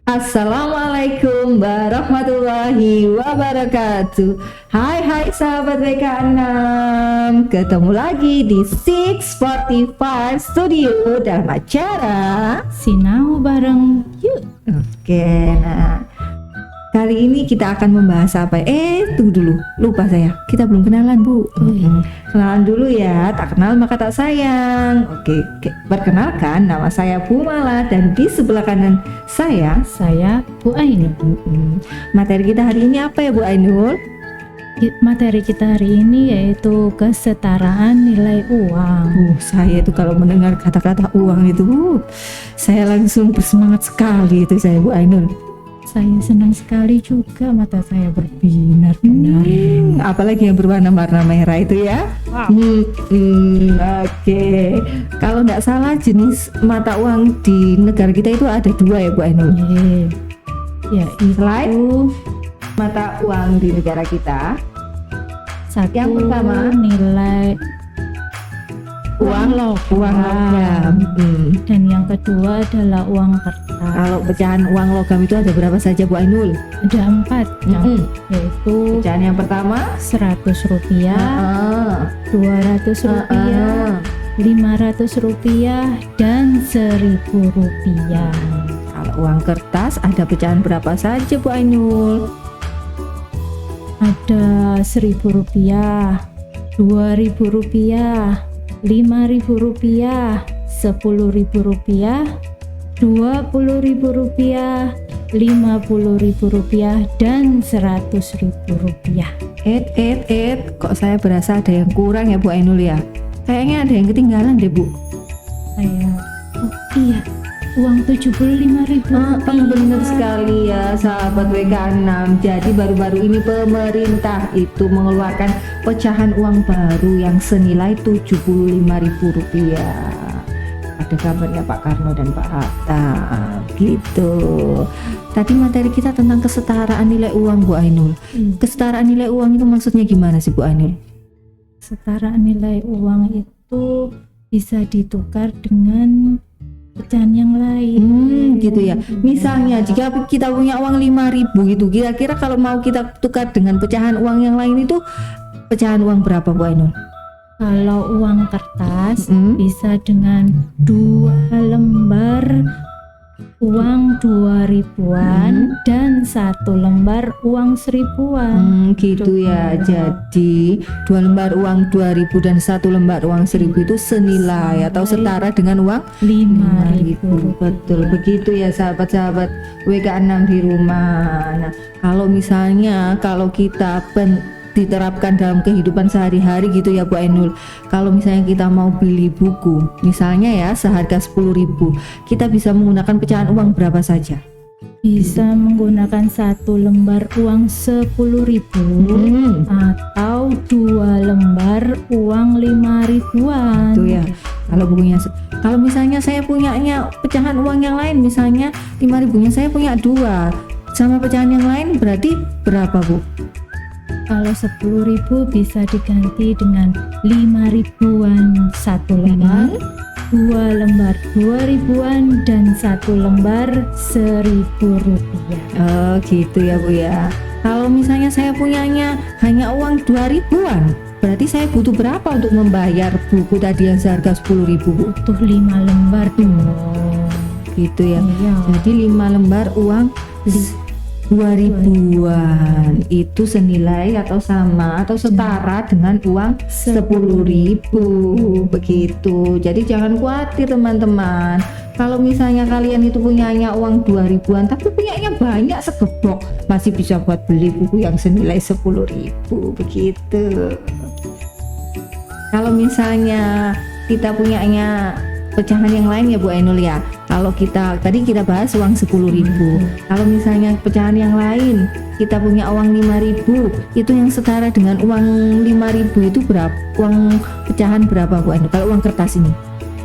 Assalamualaikum warahmatullahi wabarakatuh. Hai sahabat WK6, ketemu lagi di 645 Studio dalam acara Sinau bareng yuk. Oke, nah kali ini kita akan membahas apa? Tunggu dulu, lupa saya. Kita belum kenalan, Bu. Kenalan dulu ya, tak kenal maka tak sayang. Oke, perkenalkan, nama saya Bu Mala dan di sebelah kanan saya Bu Ainul. Materi kita hari ini apa ya, Bu Ainul? Materi kita hari ini yaitu kesetaraan nilai uang. Saya itu kalau mendengar kata-kata uang itu, saya langsung bersemangat sekali itu saya, Bu Ainul. Saya senang sekali juga, mata saya berbinar-binar. Apalagi yang berwarna-warna merah itu ya. Oke. Kalau nggak salah jenis mata uang di negara kita itu ada dua ya, Bu Ainul. Ya, Selain itu mata uang di negara kita, satu yang pertama nilai uang logam. dan yang kedua adalah uang kertas. Kalau pecahan uang logam itu ada berapa saja, Bu Ainul? Ada 4, yaitu Pecahan yang pertama 100 rupiah, 200 rupiah, 500 rupiah, dan 1000 rupiah. Kalau uang kertas ada pecahan berapa saja, Bu Ainul? Ada 1000 rupiah, 2000 rupiah, 5000 rupiah, 10.000 rupiah, 20.000 rupiah, 50.000 rupiah, dan 100.000 rupiah. Kok saya berasa ada yang kurang ya, Bu Ainul ya? Kayaknya ada yang ketinggalan deh, Bu. Iya, uang 75.000 rupiah. Benar sekali ya, sahabat WK6. Jadi baru-baru ini pemerintah itu mengeluarkan pecahan uang baru yang senilai 75.000 rupiah. Ada kabarnya Pak Karno dan Pak Hatta gitu. Tadi materi kita tentang kesetaraan nilai uang, Bu Ainul. Kesetaraan nilai uang itu maksudnya gimana sih, Bu Ainul? Kesetaraan nilai uang itu bisa ditukar dengan pecahan yang lain. Gitu ya. Misalnya jika kita punya uang 5.000 gitu, kira-kira kalau mau kita tukar dengan pecahan uang yang lain itu pecahan uang berapa, Bu Ainul? Kalau uang kertas bisa dengan 2 lembar uang 2000-an dan 1 lembar uang 1000-an. Gitu ya. Jadi 2 lembar uang 2000 dan 1 lembar uang 1000 itu senilai atau setara dengan uang 5.000. Betul begitu ya, sahabat-sahabat WK6 di rumah. Nah, kalau misalnya kita diterapkan dalam kehidupan sehari-hari gitu ya, Bu Ainul. Kalau misalnya kita mau beli buku, misalnya ya seharga 10.000, kita bisa menggunakan pecahan uang berapa saja? Bisa menggunakan 1 lembar uang 10.000 atau 2 lembar uang 5.000-an. Itu ya. Kalau misalnya saya punyanya pecahan uang yang lain, misalnya 5.000-nya saya punya 2 sama pecahan yang lain, berarti berapa, Bu? Kalau 10.000 bisa diganti dengan 5.000-an 1 lembar, 2 lembar 2.000-an, dan 1 lembar 1.000 rupiah. Oh gitu ya, Bu ya. Kalau misalnya saya punyanya hanya uang 2.000-an, berarti saya butuh berapa untuk membayar buku tadi yang seharga 10.000, Bu? Butuh 5 lembar Gitu ya. Iya. Jadi 5 lembar uang 2.000-an itu senilai atau sama atau setara dengan uang 10.000 begitu. Jadi jangan khawatir teman-teman, kalau misalnya kalian itu punyanya uang 2.000-an tapi punyanya banyak segebok, masih bisa buat beli buku yang senilai 10.000 begitu. Kalau misalnya kita punyanya pecahan yang lain ya, Bu Ainul ya. Kalau tadi kita bahas uang 10.000. Kalau misalnya pecahan yang lain, kita punya uang 5.000, itu yang setara dengan uang 5.000 itu berapa? Uang pecahan berapa, Bu Ainul? Kalau uang kertas ini?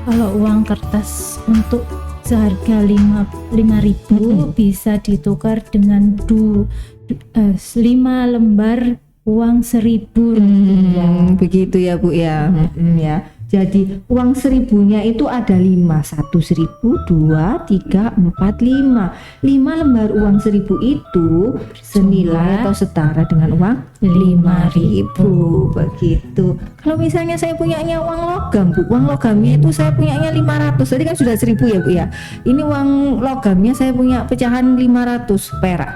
Kalau uang kertas untuk seharga 5.000 bisa ditukar dengan 5 lembar uang 1.000 rupiah. Begitu ya, Bu ya. Ya. Jadi uang 1000-nya itu ada 5, 1 1000, 2, 3, 4, 5. 5 lembar uang 1000 itu senilai atau setara dengan uang 5.000 begitu. Kalau misalnya saya punyanya uang logam Bu, uang logamnya itu saya punyanya 500. Tadi kan sudah 1000 ya Bu ya. Ini uang logamnya saya punya pecahan 500 perak.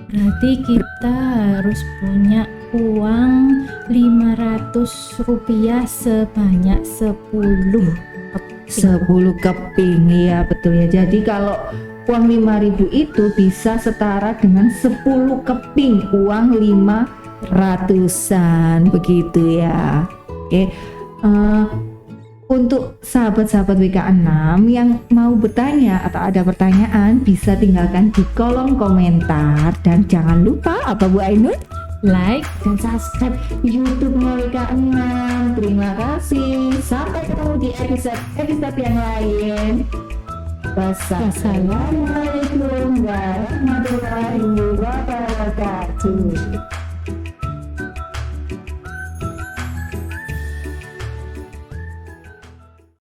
Berarti kita harus punya uang 500 rupiah sebanyak 10 keping ya betul ya. Jadi kalau uang 5.000 itu bisa setara dengan 10 keping uang 500-an begitu ya. Oke. Untuk sahabat-sahabat WK6 yang mau bertanya atau ada pertanyaan bisa tinggalkan di kolom komentar, dan jangan lupa apa Bu Ainun? like Dan subscribe YouTube-nya WK6. Terima kasih. Sampai ketemu di episode yang lain. Wassalamualaikum warahmatullahi wabarakatuh.